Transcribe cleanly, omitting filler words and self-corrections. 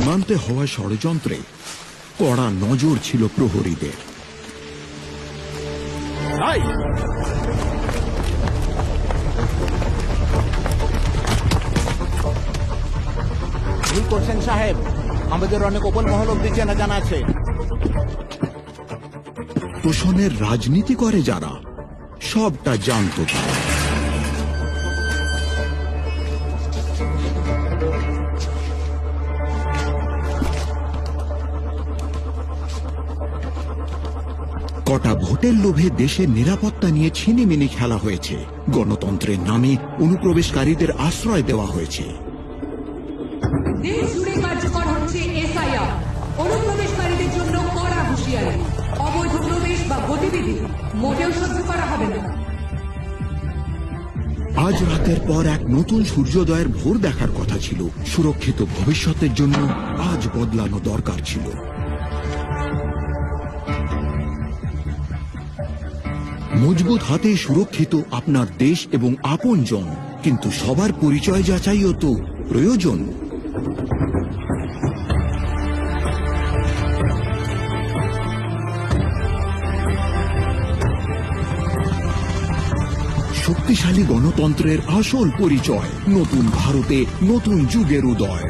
সীমান্তে হওয়া ষড়যন্ত্রে কড়া নজর ছিল প্রহরীদের। ভুল করছেন সাহেব, আমাদের অনেক ওপর মহল অব্দি চেনা জানা আছে। তোষণের রাজনীতি করে যারা, সবটা জানত তারা। কটা ভোটের লোভে দেশের নিরাপত্তা নিয়ে ছিনিমিনি খেলা হয়েছে, গণতন্ত্রের নামে অনুপ্রবেশকারীদের আশ্রয় দেওয়া হয়েছে। দেশ জুড়ে কার্যকর হচ্ছে এসআইআর, অনুপ্রবেশকারীদের জন্য কড়া হুঁশিয়ারি। অবৈধ প্রবেশ বা গতিবিধি মোটেও সহ্য করা হবে না। আজ রাতের পর এক নতুন সূর্যোদয়ের ভোর দেখার কথা ছিল। সুরক্ষিত ভবিষ্যতের জন্য আজ বদলানো দরকার ছিল। মজবুত হাতে সুরক্ষিত আপনার দেশ এবং আপনজন, কিন্তু সবার পরিচয় যাচাইও তো প্রয়োজন। শক্তিশালী গণতন্ত্রের আসল পরিচয়, নতুন ভারতে নতুন যুগের উদয়।